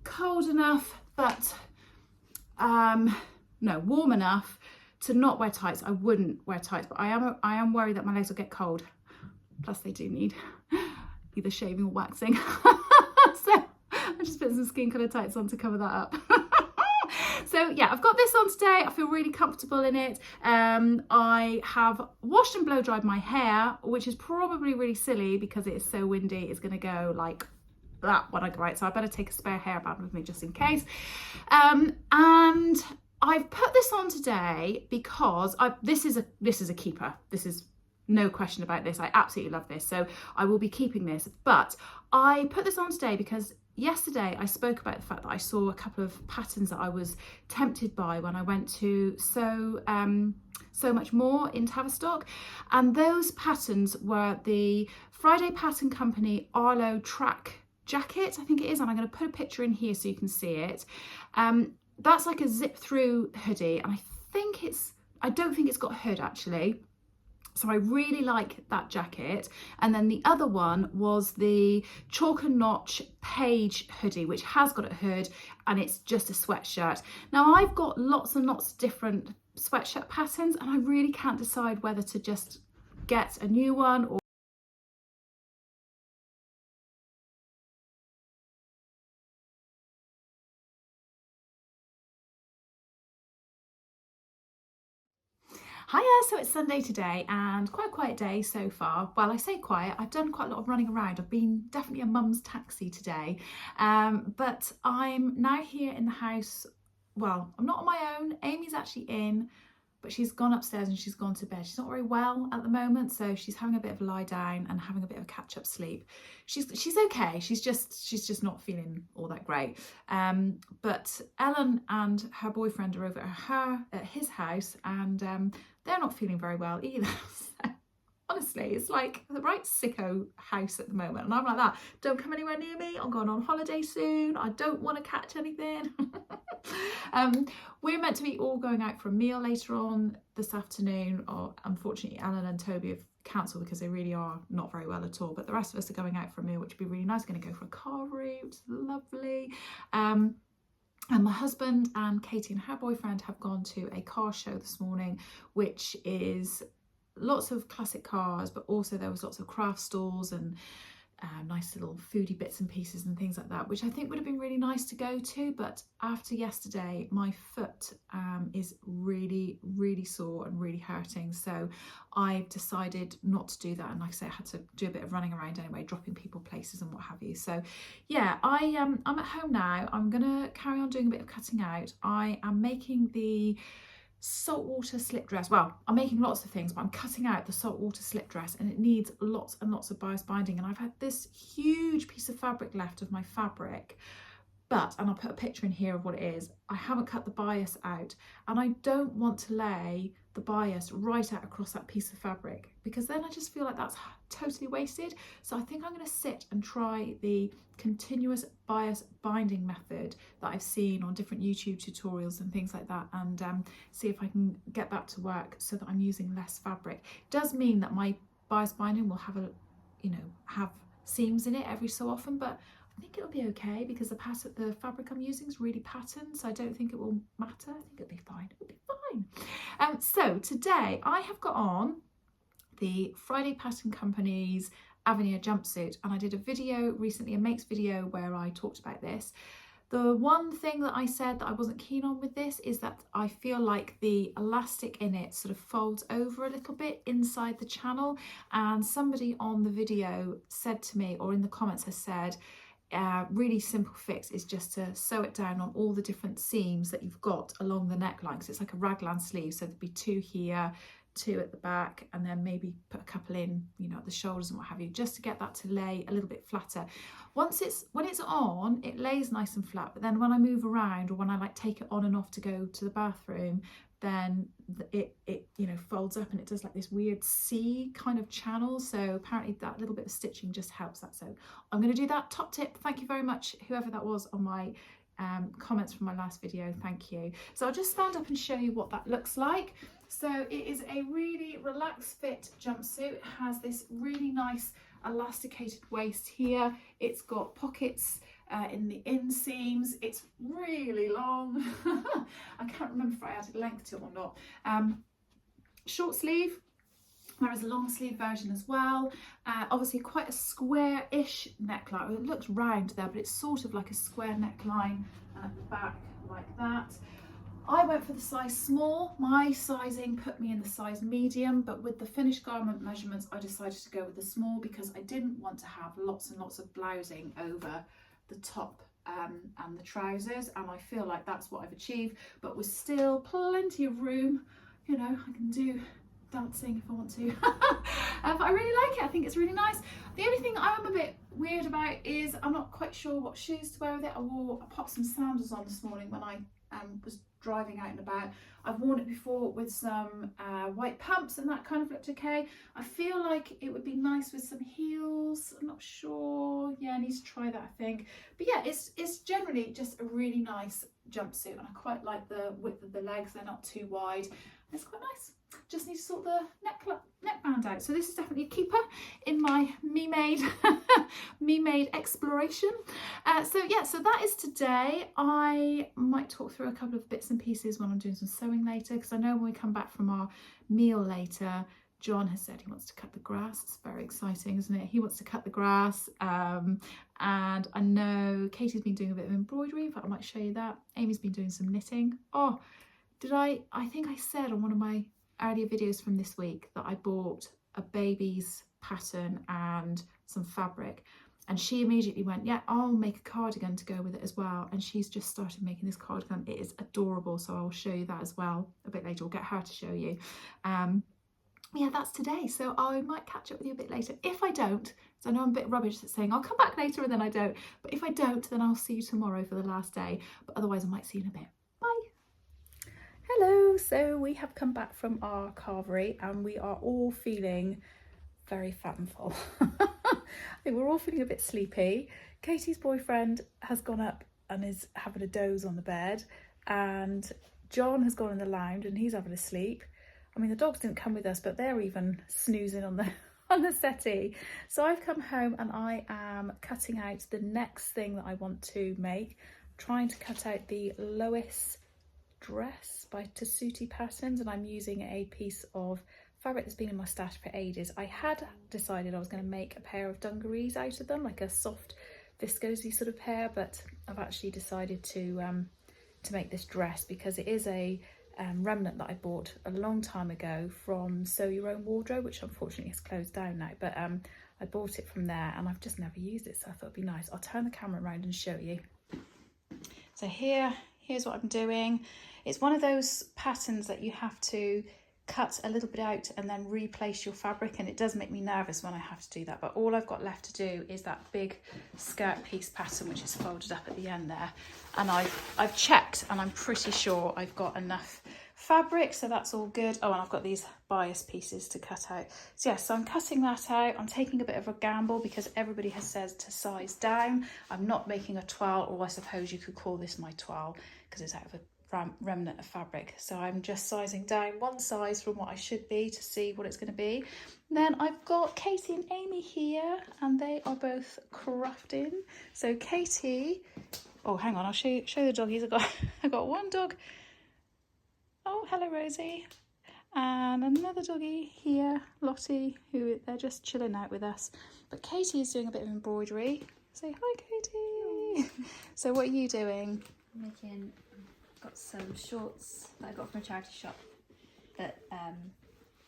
cold enough, but no, warm enough to not wear tights, I wouldn't wear tights. But I am worried that my legs will get cold. Plus, they do need either shaving or waxing. So I just put some skin colour tights on to cover that up. So yeah, I've got this on today. I feel really comfortable in it. I have washed and blow dried my hair, which is probably really silly because it is so windy. It's going to go like that when I go out, so I better take a spare hairband with me just in case. And I've put this on today because this is a keeper. This is no question about this. I absolutely love this, so I will be keeping this. But I put this on today because yesterday I spoke about the fact that I saw a couple of patterns that I was tempted by when I went to So Much More in Tavistock, and those patterns were the Friday Pattern Company Arlo track jacket, I think it is, and I'm going to put a picture in here so you can see it. That's like a zip through hoodie, and I don't think it's got a hood actually. So I really like that jacket. And then the other one was the Chalk and Notch Page hoodie, which has got a hood and it's just a sweatshirt. Now I've got lots and lots of different sweatshirt patterns and I really can't decide whether to just get a new one or Hiya, so it's Sunday today and quite a quiet day so far. Well, I say quiet, I've done quite a lot of running around. I've been definitely a mum's taxi today, but I'm now here in the house. Well, I'm not on my own. Amy's actually in, but she's gone upstairs and she's gone to bed. She's not very well at the moment, so she's having a bit of a lie down and having a bit of a catch up sleep. She's okay. She's just not feeling all that great. But Ellen and her boyfriend are over at his house, and they're not feeling very well either. So, honestly, it's like the right sicko house at the moment, and I'm like that. Don't come anywhere near me. I'm going on holiday soon. I don't want to catch anything. We're meant to be all going out for a meal later on this afternoon, or unfortunately Ellen and Toby have cancelled because they really are not very well at all, but the rest of us are going out for a meal, which would be really nice. Going to go for a car route, lovely. And my husband and Katie and her boyfriend have gone to a car show this morning, which is lots of classic cars, but also there was lots of craft stalls and nice little foodie bits and pieces and things like that, which I think would have been really nice to go to. But after yesterday, my foot is really, really sore and really hurting. So I've decided not to do that. And like I say, I had to do a bit of running around anyway, dropping people places and what have you. So yeah, I'm at home now. I'm going to carry on doing a bit of cutting out. I am making the saltwater slip dress. Well, I'm making lots of things, but I'm cutting out the saltwater slip dress and it needs lots and lots of bias binding, and I've had this huge piece of fabric left of my fabric, but, and I'll put a picture in here of what it is, I haven't cut the bias out, and I don't want to lay the bias right out across that piece of fabric because then I just feel like that's totally wasted. So I think I'm going to sit and try the continuous bias binding method that I've seen on different YouTube tutorials and things like that, and see if I can get that to work so that I'm using less fabric. It does mean that my bias binding will have have seams in it every so often, but I think it'll be okay because the fabric I'm using is really patterned, so I don't think it will matter. I think it'll be fine. It'll be fine. So today I have got on the Friday Pattern Company's Avenir jumpsuit, and I did a video recently, a makes video, where I talked about this. The one thing that I said that I wasn't keen on with this is that I feel like the elastic in it sort of folds over a little bit inside the channel, and somebody on the video said to me, or in the comments has said, really simple fix is just to sew it down on all the different seams that you've got along the neckline, because it's like a raglan sleeve, so there'd be 2 here, 2 at the back, and then maybe put a couple in, at the shoulders and what have you, just to get that to lay a little bit flatter. When it's on, it lays nice and flat, but then when I move around, or when I like take it on and off to go to the bathroom, then it folds up and it does like this weird C kind of channel. So apparently that little bit of stitching just helps that. So I'm going to do that. Top tip. Thank you very much, whoever that was on my comments from my last video. Thank you. So I'll just stand up and show you what that looks like. So it is a really relaxed fit jumpsuit. It has this really nice elasticated waist here. It's got pockets in the inseams. It's really long. I can't remember if I added length to it or not. Short sleeve. There is a long sleeve version as well. Obviously quite a square-ish neckline. It looks round there, but it's sort of like a square neckline at the back like that. I went for the size small. My sizing put me in the size medium, but with the finished garment measurements, I decided to go with the small because I didn't want to have lots and lots of blousing over the top and the trousers, and I feel like that's what I've achieved, but with still plenty of room. You know, I can do dancing if I want to. But I really like it. I think it's really nice. The only thing I'm a bit weird about is I'm not quite sure what shoes to wear with it. I popped some sandals on this morning when I was driving out and about. I've worn it before with some white pumps and that kind of looked okay. I feel like it would be nice with some heels. I'm not sure. Yeah, I need to try that, I think. But yeah, it's generally just a really nice jumpsuit, and I quite like the width of the legs. They're not too wide. It's quite nice. Just need to sort the neckband out. So this is definitely a keeper in my me-made exploration. So yeah, so that is today. I might talk through a couple of bits and pieces when I'm doing some sewing later, because I know when we come back from our meal later, John has said he wants to cut the grass. It's very exciting, isn't it? He wants to cut the grass. And I know Katie's been doing a bit of embroidery. In fact, I might show you that. Amy's been doing some knitting. Oh, I think I said on one of my earlier videos from this week that I bought a baby's pattern and some fabric, and she immediately went, yeah, I'll make a cardigan to go with it as well, and she's just started making this cardigan. It is adorable, so I'll show you that as well a bit later. I'll get her to show you. Yeah, that's today, so I might catch up with you a bit later. If I don't, because I know I'm a bit rubbish at saying I'll come back later and then I don't, but if I don't, then I'll see you tomorrow for the last day, but otherwise I might see you in a bit. Hello, so we have come back from our carvery and we are all feeling very fat and full. I think we're all feeling a bit sleepy. Katie's boyfriend has gone up and is having a doze on the bed, and John has gone in the lounge and he's having a sleep. I mean, the dogs didn't come with us, but they're even snoozing on the settee. So I've come home and I am cutting out the next thing that I want to make. I'm trying to cut out the Lois dress by Tessuti Patterns, and I'm using a piece of fabric that's been in my stash for ages. I had decided I was going to make a pair of dungarees out of them, like a soft viscosey sort of pair, but I've actually decided to make this dress because it is a remnant that I bought a long time ago from Sew Your Own Wardrobe, which unfortunately has closed down now, but I bought it from there and I've just never used it, so I thought it'd be nice. I'll turn the camera around and show you. So here's what I'm doing. It's one of those patterns that you have to cut a little bit out and then replace your fabric, and it does make me nervous when I have to do that, but all I've got left to do is that big skirt piece pattern which is folded up at the end there, and I've checked and I'm pretty sure I've got enough fabric, so that's all good. Oh, and I've got these bias pieces to cut out. So yeah, so I'm cutting that out. I'm taking a bit of a gamble because everybody has said to size down. I'm not making a toile, or I suppose you could call this my toile because it's out of a remnant of fabric, so I'm just sizing down one size from what I should be to see what it's going to be. And then I've got Katie and Amy here and they are both crafting. So Katie, oh hang on, I'll show the doggies. I've got one dog. Oh, hello Rosie, and another doggy here, Lottie, who they're just chilling out with us. But Katie is doing a bit of embroidery. Say hi Katie. So what are you doing? Got some shorts that I got from a charity shop that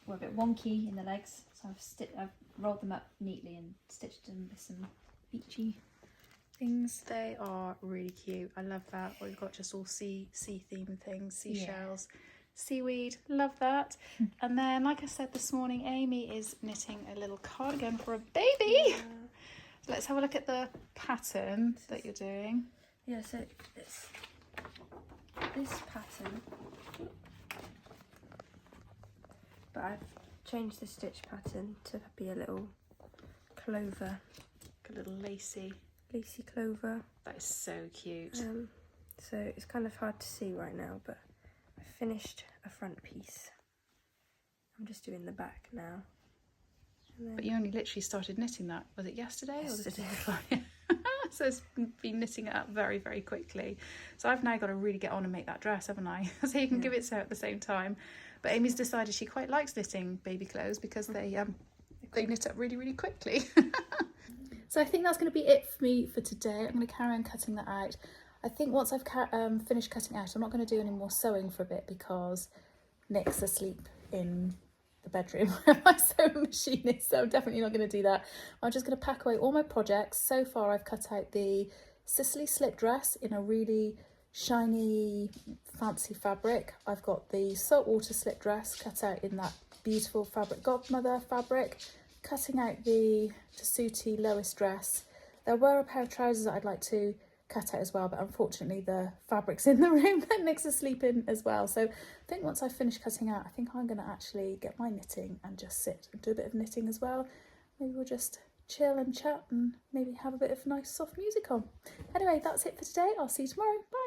were a bit wonky in the legs, so I've rolled them up neatly and stitched them with some beachy things. They are really cute. I love that. We've got just all sea themed things, seashells, seaweed. Love that. And then, like I said this morning, Amy is knitting a little cardigan for a baby. So let's have a look at the pattern that you're doing. Yeah, so it's this pattern, but I've changed the stitch pattern to be a little clover, Like a little lacy clover. That is so cute. So it's kind of hard to see right now, but I finished a front piece. I'm just doing the back now. But you only literally started knitting that, was it yesterday? Or the day before? So it's been knitting it up very, very quickly. So I've now got to really get on and make that dress, haven't I? So you can give it to her at the same time. But Amy's decided she quite likes knitting baby clothes because they knit up really, really quickly. So I think that's going to be it for me for today. I'm going to carry on cutting that out. I think once I've finished cutting out, I'm not going to do any more sewing for a bit because Nick's asleep in the bedroom where my sewing machine is, so I'm definitely not going to do that. I'm just going to pack away all my projects. So far I've cut out the Sicily slip dress in a really shiny fancy fabric. I've got the saltwater slip dress cut out in that beautiful fabric godmother fabric, cutting out the Tessuti Lois dress. There were a pair of trousers that I'd like to cut out as well, but unfortunately the fabric's in the room that Nick's asleep in as well. So I think once I finish cutting out, I think I'm going to actually get my knitting and just sit and do a bit of knitting as well. Maybe we'll just chill and chat and maybe have a bit of nice soft music on. Anyway, that's it for today. I'll see you tomorrow. Bye.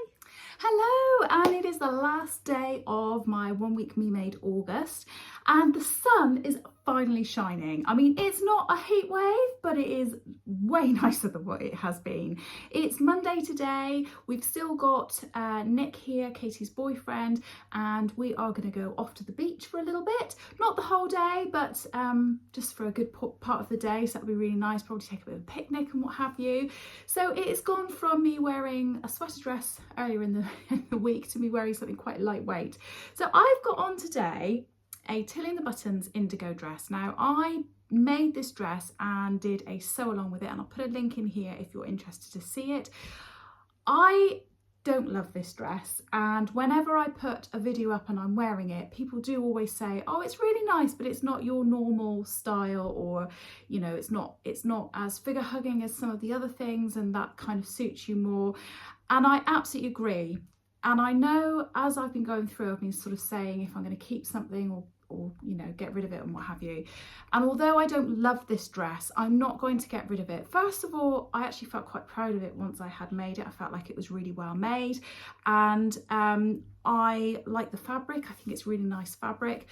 Hello, and it is the last day of my 1 week Me Made August, and the sun is finally shining. I mean, it's not a heat wave, but it is way nicer than what it has been. It's Monday today. We've still got Nick here, Katie's boyfriend, and we are going to go off to the beach for a little bit. Not the whole day, but just for a good part of the day, so that'll be really nice. Probably take a bit of a picnic and what have you. So it has gone from me wearing a sweater dress earlier in the week to me wearing something quite lightweight. So I've got on today a Tilly and the Buttons indigo dress. Now I made this dress and did a sew along with it, and I'll put a link in here if you're interested to see it. I don't love this dress, and whenever I put a video up and I'm wearing it, people do always say, oh, it's really nice, but it's not your normal style, or you know, it's not as figure hugging as some of the other things, and that kind of suits you more. And I absolutely agree. And I know as I've been going through, I've been sort of saying if I'm going to keep something or you know, get rid of it and what have you. And although I don't love this dress, I'm not going to get rid of it. First of all, I actually felt quite proud of it once I had made it. I felt like it was really well made, and I like the fabric. I think it's really nice fabric,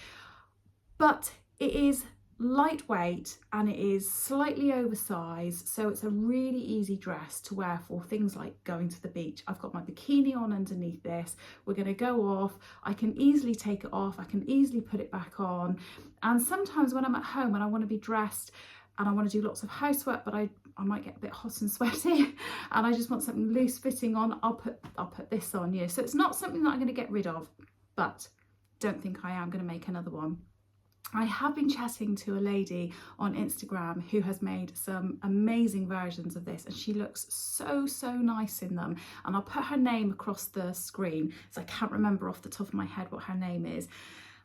but it is lightweight and it is slightly oversized, so it's a really easy dress to wear for things like going to the beach. I've got my bikini on underneath this. We're going to go off. I can easily take it off. I can easily put it back on. And sometimes when I'm at home and I want to be dressed and I want to do lots of housework, but I might get a bit hot and sweaty and I just want something loose fitting on, I'll put this on. Yeah, so it's not something that I'm going to get rid of, but don't think I am going to make another one. I have been chatting to a lady on Instagram who has made some amazing versions of this, and she looks so nice in them, and I'll put her name across the screen, so I can't remember off the top of my head what her name is.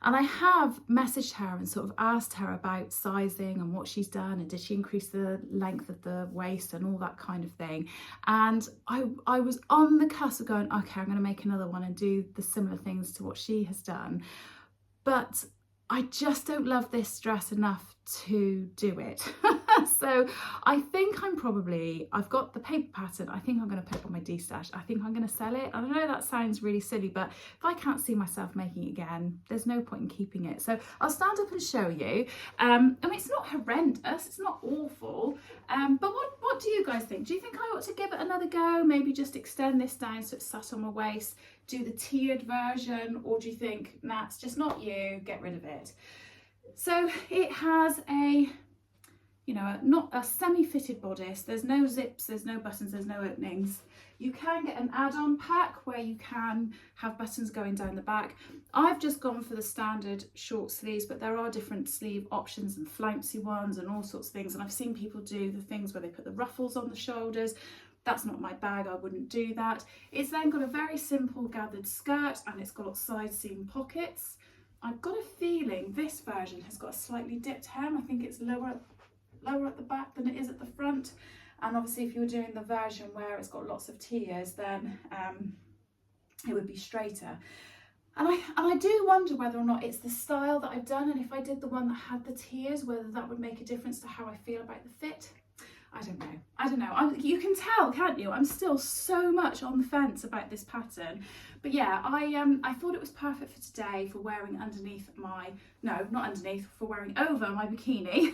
And I have messaged her and sort of asked her about sizing and what she's done, and did she increase the length of the waist and all that kind of thing. And I was on the cusp of going, okay, I'm going to make another one and do the similar things to what she has done, but I just don't love this dress enough to do it. So I think I've got the paper pattern. I think I'm going to put it on my destash. I think I'm going to sell it. I know that sounds really silly, but if I can't see myself making it again, there's no point in keeping it. So I'll stand up and show you. I mean, it's not horrendous. It's not awful. But what do you guys think? Do you think I ought to give it another go? Maybe just extend this down so it's sat on my waist, do the tiered version, or do you think, nah, it's just not you, get rid of it? So it has a, you know, not a semi-fitted bodice. There's no zips, there's no buttons, there's no openings. You can get an add-on pack where you can have buttons going down the back. I've just gone for the standard short sleeves, but there are different sleeve options and flouncy ones and all sorts of things. And I've seen people do the things where they put the ruffles on the shoulders. That's not my bag, I wouldn't do that. It's then got a very simple gathered skirt, and it's got side seam pockets. I've got a feeling this version has got a slightly dipped hem. I think it's lower at the back than it is at the front. And obviously if you're doing the version where it's got lots of tiers, then it would be straighter. And I do wonder whether or not it's the style that I've done, and if I did the one that had the tiers, whether that would make a difference to how I feel about the fit. I don't know. You can tell, can't you? I'm still so much on the fence about this pattern. But yeah, I thought it was perfect for today for wearing underneath my, no, not underneath, for wearing over my bikini.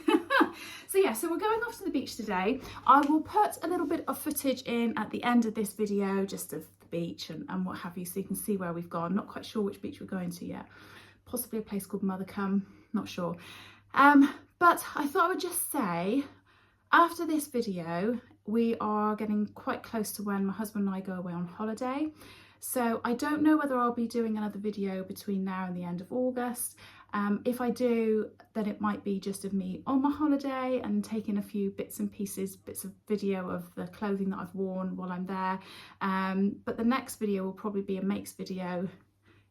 So yeah, so we're going off to the beach today. I will put a little bit of footage in at the end of this video, just of the beach and what have you, so you can see where we've gone. Not quite sure which beach we're going to yet. Possibly a place called Mothercombe, not sure. But I thought I would just say, after this video, we are getting quite close to when my husband and I go away on holiday. So I don't know whether I'll be doing another video between now and the end of August. If I do, then it might be just of me on my holiday and taking a few bits and pieces, bits of video of the clothing that I've worn while I'm there. But the next video will probably be a makes video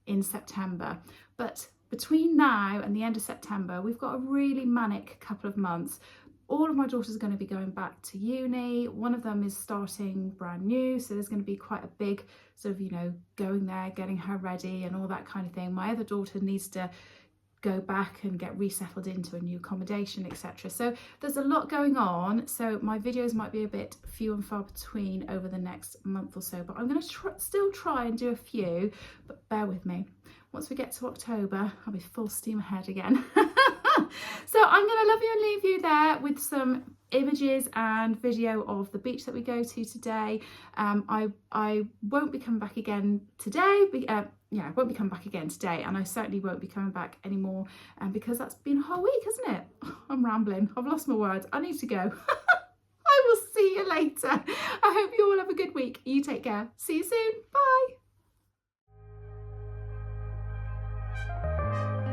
in September. But between now and the end of September, we've got a really manic couple of months. All of my daughters are going to be going back to uni. One of them is starting brand new, so there's going to be quite a big sort of, you know, going there, getting her ready and all that kind of thing. My other daughter needs to go back and get resettled into a new accommodation, etc. So there's a lot going on, so my videos might be a bit few and far between over the next month or so, but I'm going to still try and do a few, but bear with me. Once we get to October, I'll be full steam ahead again. So I'm going to love you and leave you there with some images and video of the beach that we go to today. I won't be coming back again today. Yeah, I won't be coming back again today, and I certainly won't be coming back anymore because that's been a whole week, hasn't it? Oh, I'm rambling. I've lost my words. I need to go. I will see you later. I hope you all have a good week. You take care. See you soon. Bye.